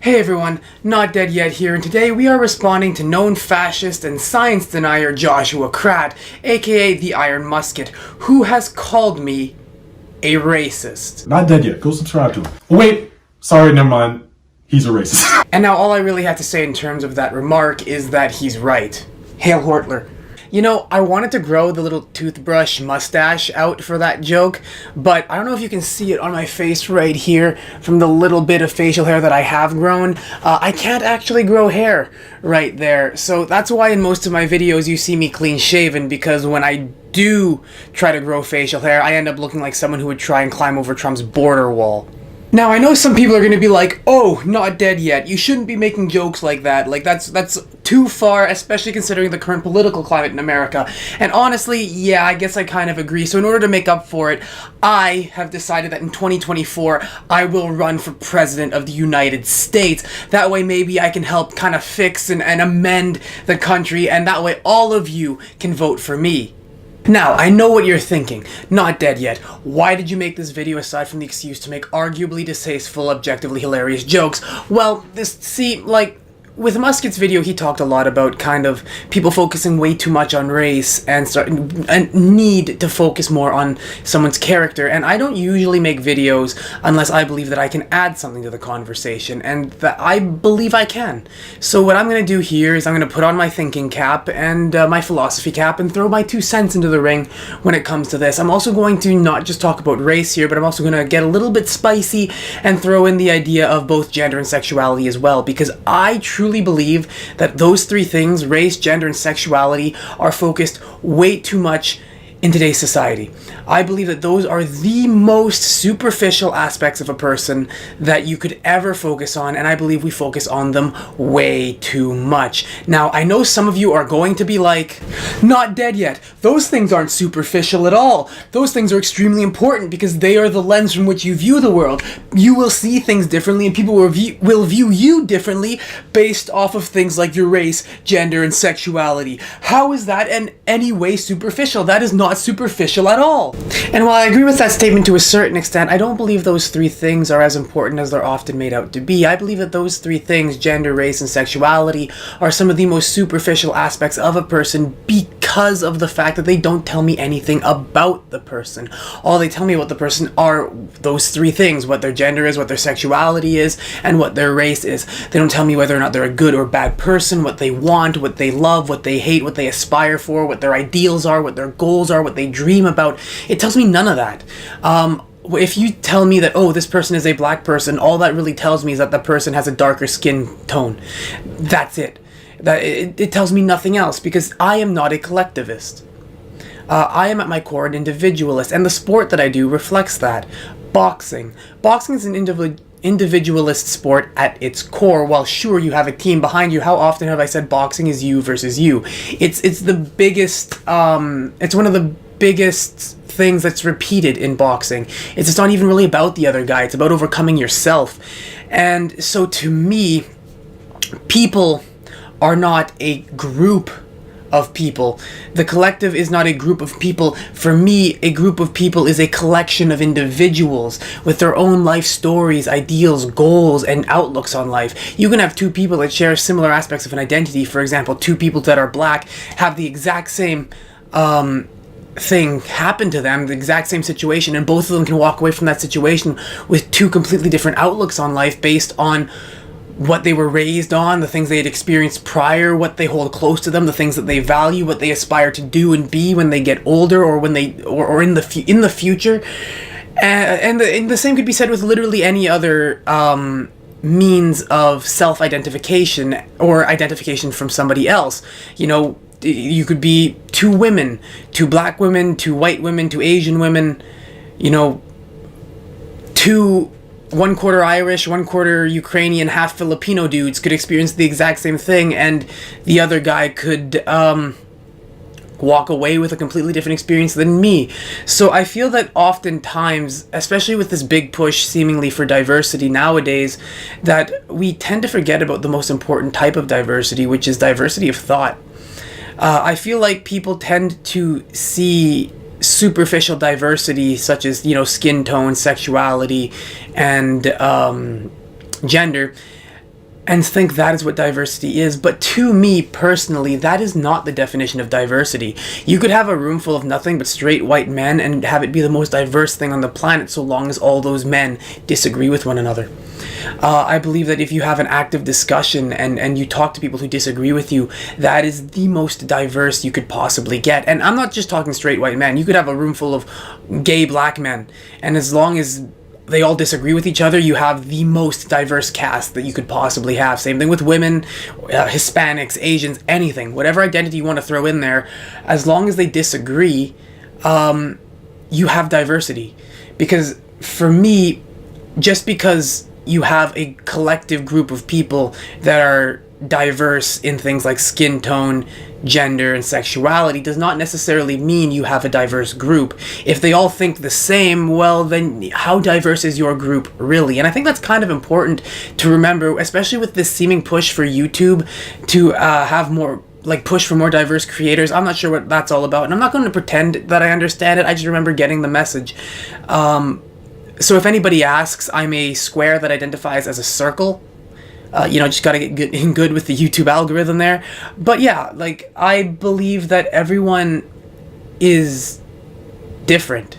Hey everyone, Not Dead Yet here, and today we are responding to known fascist and science denier Joshua Kratt, aka the Iron Musket, who has called me a racist. Not dead yet. Go subscribe to him. Wait, sorry, never mind. He's a racist. And now all I really have to say in terms of that remark is that he's right. Hail Hortler. You know, I wanted to grow the little toothbrush mustache out for that joke, but I don't know if you can see it on my face right here from the little bit of facial hair that I have grown. I can't actually grow hair right there, so that's why in most of my videos you see me clean shaven, because when I do try to grow facial hair, I end up looking like someone who would try and climb over Trump's border wall. Now, I know some people are going to be like, oh, not dead yet. You shouldn't be making jokes like that. Like, that's too far, especially considering the current political climate in America. And honestly, yeah, I guess I kind of agree. So in order to make up for it, I have decided that in 2024, I will run for president of the United States. That way, maybe I can help kind of fix and amend the country, and that way all of you can vote for me. Now, I know what you're thinking. Not dead yet. Why did you make this video aside from the excuse to make arguably distasteful, objectively hilarious jokes? Well, with Musket's video, he talked a lot about kind of people focusing way too much on race and need to focus more on someone's character. And I don't usually make videos unless I believe that I can add something to the conversation, and that I believe I can. So what I'm going to do here is I'm going to put on my thinking cap and my philosophy cap and throw my 2 cents into the ring when it comes to this. I'm also going to not just talk about race here, but I'm also going to get a little bit spicy and throw in the idea of both gender and sexuality as well, because I truly believe that those 3 things, race, gender, and sexuality, are focused way too much in today's society. I believe that those are the most superficial aspects of a person that you could ever focus on, and I believe we focus on them way too much. Now, I know some of you are going to be like, not dead yet. Those things aren't superficial at all. Those things are extremely important because they are the lens from which you view the world. You will see things differently, and people will view you differently based off of things like your race, gender, and sexuality. How is that in any way superficial? That is not superficial at all. And while I agree with that statement to a certain extent, I don't believe those 3 things are as important as they're often made out to be. I believe that those 3 things, gender, race, and sexuality, are some of the most superficial aspects of a person because of the fact that they don't tell me anything about the person. All they tell me about the person are those 3 things: what their gender is, what their sexuality is, and what their race is. They don't tell me whether or not they're a good or bad person, what they want, what they love, what they hate, what they aspire for, what their ideals are, what their goals are, what they dream about. It tells me none of that. If you tell me that, oh, this person is a black person, all that really tells me is that the person has a darker skin tone. That's it. It tells me nothing else, because I am not a collectivist. I am at my core an individualist, and the sport that I do reflects that. Boxing. Boxing is an individualist sport at its core. While sure, you have a team behind you, how often have I said boxing is you versus you? It's the biggest, it's one of the biggest things that's repeated in boxing. It's not even really about the other guy, it's about overcoming yourself. And so to me, people are not a group of people. The collective is not a group of people. For me, a group of people is a collection of individuals with their own life stories, ideals, goals, and outlooks on life. You can have 2 people that share similar aspects of an identity. For example, 2 people that are black have the exact same thing happen to them, the exact same situation, and both of them can walk away from that situation with 2 completely different outlooks on life based on what they were raised on, the things they had experienced prior, what they hold close to them, the things that they value, what they aspire to do and be when they get older, or when they or in the future. And the same could be said with literally any other means of self-identification or identification from somebody else. You know, you could be 2 women, 2 black women, 2 white women, 2 Asian women, you know, 2 1/4 Irish, 1/4 Ukrainian, half Filipino dudes could experience the exact same thing, and the other guy could walk away with a completely different experience than me. So I feel that oftentimes, especially with this big push seemingly for diversity nowadays, that we tend to forget about the most important type of diversity, which is diversity of thought. I feel like people tend to see superficial diversity, such as, you know, skin tone, sexuality, and gender, and think that is what diversity is. But to me personally, that is not the definition of diversity. You could have a room full of nothing but straight white men and have it be the most diverse thing on the planet, so long as all those men disagree with one another. I believe that if you have an active discussion and you talk to people who disagree with you, that is the most diverse you could possibly get. And I'm not just talking straight white men. You could have a room full of gay black men, and as long as they all disagree with each other, you have the most diverse cast that you could possibly have. Same thing with women, Hispanics, Asians, anything. Whatever identity you want to throw in there, as long as they disagree, you have diversity. Because for me, just because you have a collective group of people that are diverse in things like skin tone, gender, and sexuality does not necessarily mean you have a diverse group. If they all think the same, well, then how diverse is your group really? And I think that's kind of important to remember, especially with this seeming push for YouTube to have more, like, push for more diverse creators. I'm not sure what that's all about, and I'm not going to pretend that I understand it. I just remember getting the message. So if anybody asks, I'm a square that identifies as a circle. Just gotta get good with the YouTube algorithm there. But yeah, like, I believe that everyone is different.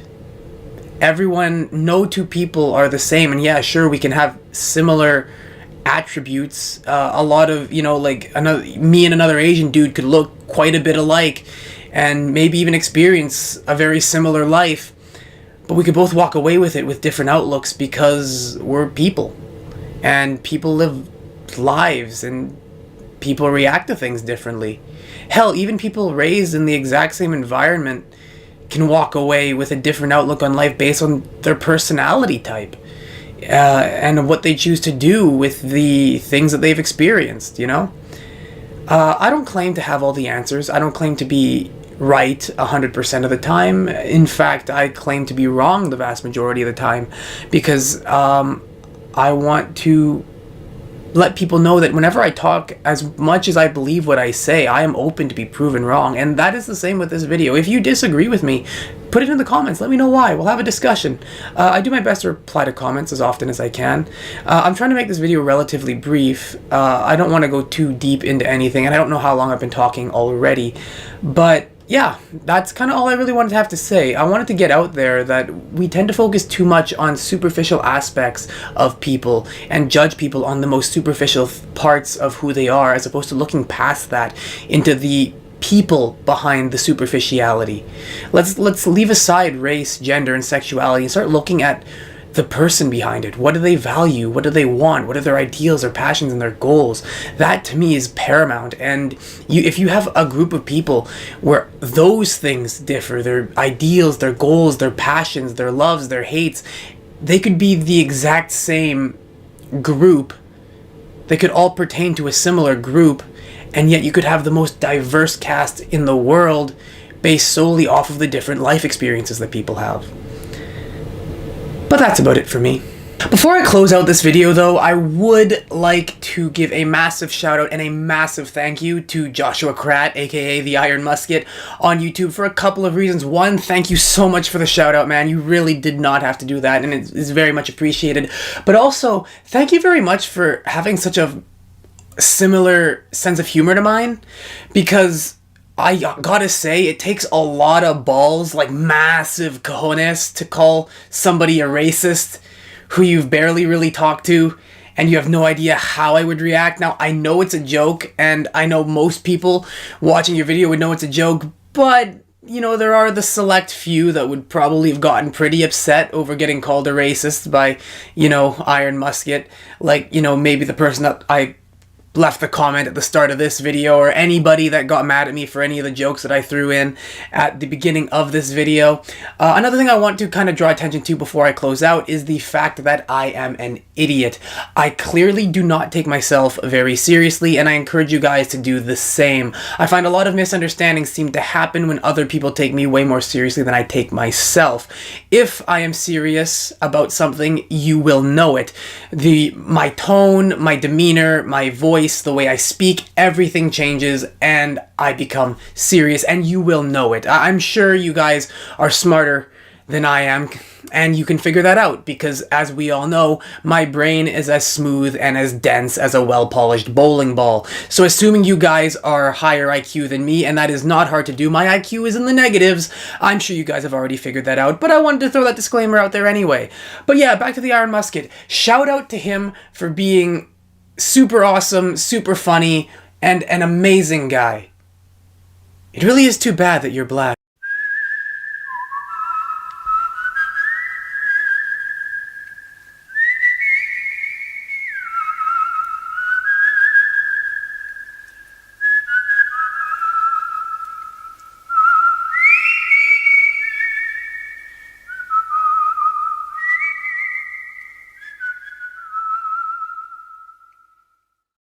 No two people are the same. And yeah, sure, we can have similar attributes. A lot of, me and another Asian dude could look quite a bit alike and maybe even experience a very similar life. But we could both walk away with it with different outlooks because we're people. And people live lives and people react to things differently. Hell, even people raised in the exact same environment can walk away with a different outlook on life based on their personality type and what they choose to do with the things that they've experienced, I don't claim to have all the answers. I don't claim to be right 100% of the time. In fact, I claim to be wrong the vast majority of the time because I want to let people know that whenever I talk, as much as I believe what I say, I am open to be proven wrong. And that is the same with this video. If you disagree with me, put it in the comments. Let me know why. We'll have a discussion. I do my best to reply to comments as often as I can. I'm trying to make this video relatively brief. I don't want to go too deep into anything, and I don't know how long I've been talking already. But yeah, that's kind of all I really wanted to have to say. I wanted to get out there that we tend to focus too much on superficial aspects of people and judge people on the most superficial parts of who they are, as opposed to looking past that into the people behind the superficiality. Let's leave aside race, gender, and sexuality and start looking at the person behind it. What do they value? What do they want? What are their ideals, their passions, and their goals? That to me is paramount. And if you have a group of people where those things differ, their ideals, their goals, their passions, their loves, their hates, they could be the exact same group. They could all pertain to a similar group, and yet you could have the most diverse cast in the world based solely off of the different life experiences that people have. But that's about it for me. Before I close out this video though, I would like to give a massive shout out and a massive thank you to Joshua Kratt, aka the Iron Musket, on YouTube for a couple of reasons. One, thank you so much for the shout out, man. You really did not have to do that, and it is very much appreciated. But also, thank you very much for having such a similar sense of humor to mine, because I gotta say, it takes a lot of balls, like massive cojones, to call somebody a racist who you've barely really talked to, and you have no idea how I would react. Now, I know it's a joke, and I know most people watching your video would know it's a joke, but, there are the select few that would probably have gotten pretty upset over getting called a racist by, Iron Musket. Like, maybe the person that I left the comment at the start of this video, or anybody that got mad at me for any of the jokes that I threw in at the beginning of this video. Another thing I want to kind of draw attention to before I close out is the fact that I am an idiot. I clearly do not take myself very seriously, and I encourage you guys to do the same. I find a lot of misunderstandings seem to happen when other people take me way more seriously than I take myself. If I am serious about something, you will know it. My tone, my demeanor, my voice, the way I speak, everything changes and I become serious, and you will know it. I'm sure you guys are smarter than I am, and you can figure that out, because as we all know, my brain is as smooth and as dense as a well-polished bowling ball. So assuming you guys are higher IQ than me, and that is not hard to do, my IQ is in the negatives, I'm sure you guys have already figured that out, but I wanted to throw that disclaimer out there anyway. But yeah, back to the Iron Musket. Shout out to him for being super awesome, super funny, and an amazing guy. It really is too bad that you're black.